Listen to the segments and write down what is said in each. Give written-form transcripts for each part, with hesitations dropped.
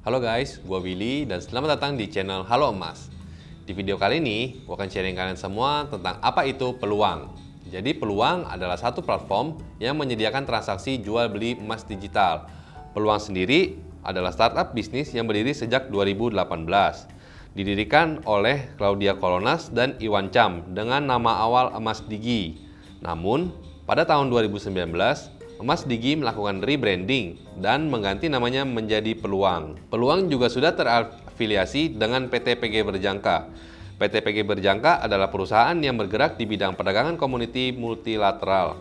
Halo guys, gue Willy dan selamat datang di channel Halo Emas. Di video kali ini, gue akan sharing kalian semua tentang apa itu peluang. Jadi peluang adalah satu platform yang menyediakan transaksi jual beli emas digital. Peluang sendiri adalah startup bisnis yang berdiri sejak 2018. Didirikan oleh Claudia Kolonas dan Iwan Cham dengan nama awal Emas Digi. Namun, pada tahun 2019, Emas Digi melakukan rebranding dan mengganti namanya menjadi Peluang. Peluang juga sudah terafiliasi dengan PT PG Berjangka. PT PG Berjangka adalah perusahaan yang bergerak di bidang perdagangan komoditi multilateral.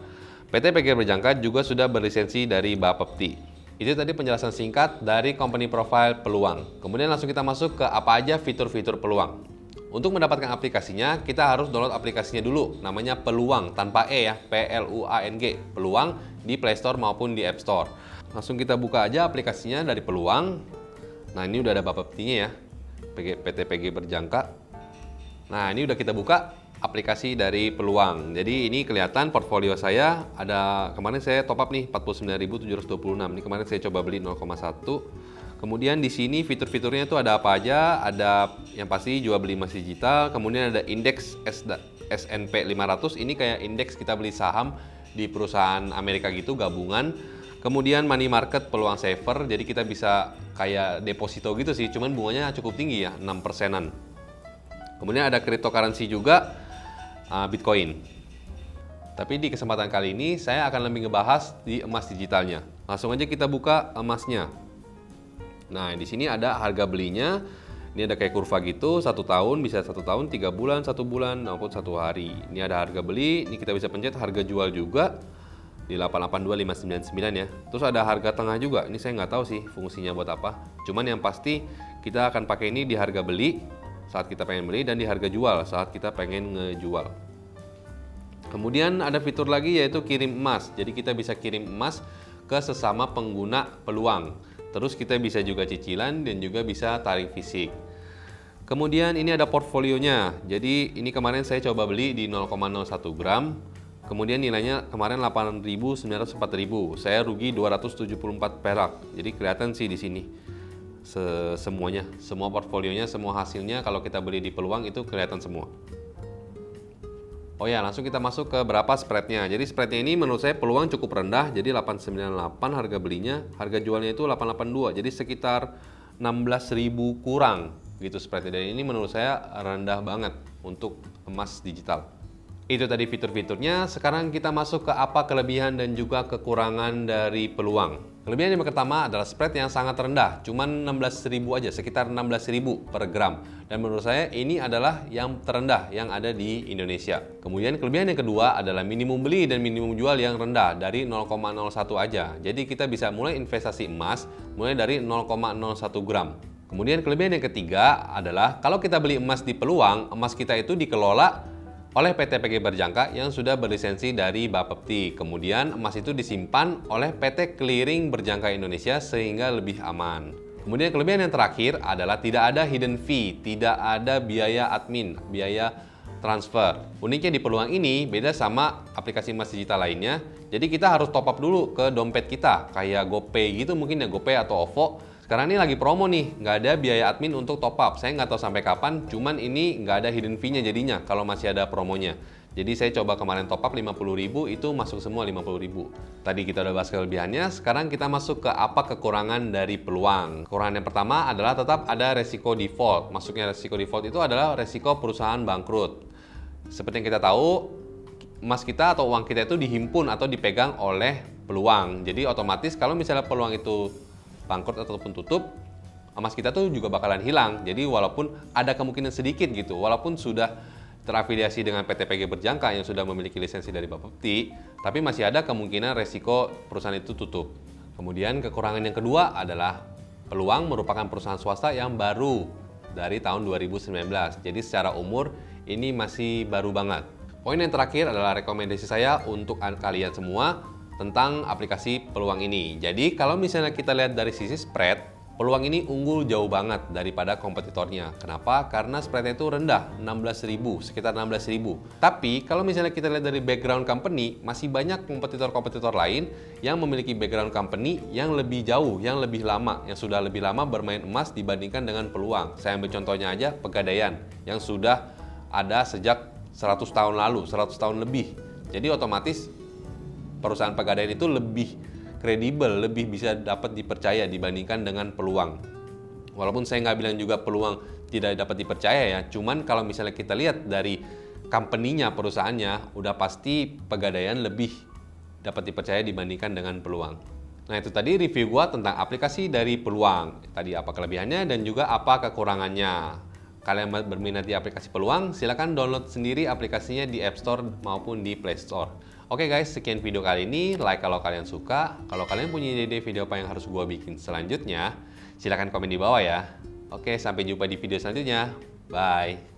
PT PG Berjangka juga sudah berlisensi dari Bapepti. Itu tadi penjelasan singkat dari company profile Peluang. Kemudian langsung kita masuk ke apa aja fitur-fitur Peluang. Untuk mendapatkan aplikasinya, kita harus download aplikasinya dulu. Namanya Peluang, tanpa E ya, P-L-U-A-N-G. Peluang di Play Store maupun di App Store. Langsung kita buka aja aplikasinya dari Peluang. Nah, ini udah ada Bapeptinya ya, PT PG Berjangka. Nah, ini udah kita buka aplikasi dari Peluang. Jadi ini kelihatan portfolio saya ada, kemarin saya top up nih 49.726. Ini kemarin saya coba beli 0,1. Kemudian di sini fitur-fiturnya itu ada apa aja? Ada yang pasti jual beli emas digital, kemudian ada indeks S&P 500. Ini kayak indeks kita beli saham di perusahaan Amerika gitu, gabungan. Kemudian money market peluang saver, jadi kita bisa kayak deposito gitu sih, cuman bunganya cukup tinggi ya, 6%-an. Kemudian ada cryptocurrency juga, Bitcoin. Tapi di kesempatan kali ini saya akan lebih ngebahas di emas digitalnya. Langsung aja kita buka emasnya. Nah, di sini ada harga belinya. Ini ada kayak kurva gitu, 1 tahun, bisa 1 tahun, 3 bulan, 1 bulan, maupun 1 hari. Ini ada harga beli, ini kita bisa pencet harga jual juga di 882599 ya. Terus ada harga tengah juga. Ini saya nggak tahu sih fungsinya buat apa. Cuman yang pasti kita akan pakai ini di harga beli saat kita pengen beli dan di harga jual saat kita pengen ngejual. Kemudian ada fitur lagi yaitu kirim emas. Jadi kita bisa kirim emas ke sesama pengguna Peluang. Terus kita bisa juga cicilan dan juga bisa tarik fisik. Kemudian ini ada portfolionya. Jadi ini kemarin saya coba beli di 0,01 gram. Kemudian nilainya kemarin 8.904.000. Saya rugi 274 perak. Jadi kelihatan sih di sini. Semuanya, semua portfolionya, semua hasilnya kalau kita beli di Peluang itu kelihatan semua. Oh ya, langsung kita masuk ke berapa spreadnya. Jadi spreadnya ini menurut saya Peluang cukup rendah, jadi 898 harga belinya, harga jualnya itu 882, jadi sekitar 16.000 kurang gitu spreadnya. Dan ini menurut saya rendah banget untuk emas digital. Itu tadi fitur-fiturnya. Sekarang kita masuk ke apa kelebihan dan juga kekurangan dari Peluang. Kelebihan yang pertama adalah spread yang sangat rendah, cuman 16.000 aja, sekitar 16.000 per gram. Dan menurut saya ini adalah yang terendah yang ada di Indonesia. Kemudian kelebihan yang kedua adalah minimum beli dan minimum jual yang rendah dari 0,01 aja. Jadi kita bisa mulai investasi emas mulai dari 0,01 gram. Kemudian kelebihan yang ketiga adalah kalau kita beli emas di Peluang, emas kita itu dikelola oleh PT PG Berjangka yang sudah berlisensi dari Bapepti. Kemudian emas itu disimpan oleh PT Clearing Berjangka Indonesia sehingga lebih aman. Kemudian kelebihan yang terakhir adalah tidak ada hidden fee, tidak ada biaya admin, biaya transfer. Uniknya di Peluang ini beda sama aplikasi emas digital lainnya. Jadi kita harus top up dulu ke dompet kita, kayak GoPay gitu mungkin ya, GoPay atau OVO. Sekarang ini lagi promo nih, nggak ada biaya admin untuk top up. Saya nggak tahu sampai kapan, cuman ini nggak ada hidden fee-nya jadinya kalau masih ada promonya. Jadi saya coba kemarin top up 50.000, itu masuk semua 50.000. Tadi kita udah bahas kelebihannya, sekarang kita masuk ke apa kekurangan dari Peluang. Kekurangan yang pertama adalah tetap ada resiko default. Masuknya resiko default itu adalah resiko perusahaan bangkrut. Seperti yang kita tahu, emas kita atau uang kita itu dihimpun atau dipegang oleh Peluang. Jadi otomatis kalau misalnya Peluang itu bangkrut ataupun tutup, emas kita tuh juga bakalan hilang. Jadi walaupun ada kemungkinan sedikit gitu, walaupun sudah terafiliasi dengan PT PG Berjangka yang sudah memiliki lisensi dari Bapepti, tapi masih ada kemungkinan resiko perusahaan itu tutup. Kemudian kekurangan yang kedua adalah Peluang merupakan perusahaan swasta yang baru dari tahun 2019. Jadi secara umur ini masih baru banget. Poin yang terakhir adalah rekomendasi saya untuk kalian semua tentang aplikasi Peluang ini. Jadi kalau misalnya kita lihat dari sisi spread, Peluang ini unggul jauh banget daripada kompetitornya. Kenapa? Karena spreadnya itu rendah, 16.000, sekitar 16.000. Tapi kalau misalnya kita lihat dari background company, masih banyak kompetitor-kompetitor lain yang memiliki background company yang lebih jauh, yang lebih lama, yang sudah lebih lama bermain emas dibandingkan dengan Peluang. Saya ambil contohnya aja Pegadaian, yang sudah ada sejak 100 tahun lalu, 100 tahun lebih. Jadi otomatis perusahaan Pegadaian itu lebih kredibel, lebih bisa dapat dipercaya dibandingkan dengan Peluang. Walaupun saya nggak bilang juga Peluang tidak dapat dipercaya ya, cuman kalau misalnya kita lihat dari company-nya, perusahaannya, udah pasti Pegadaian lebih dapat dipercaya dibandingkan dengan Peluang. Nah itu tadi review gua tentang aplikasi dari Peluang. Tadi apa kelebihannya dan juga apa kekurangannya. Kalian berminat di aplikasi Peluang, silahkan download sendiri aplikasinya di App Store maupun di Play Store. Oke guys, sekian video kali ini. Like kalau kalian suka. Kalau kalian punya ide video apa yang harus gue bikin selanjutnya, silahkan komen di bawah ya. Oke, sampai jumpa di video selanjutnya. Bye.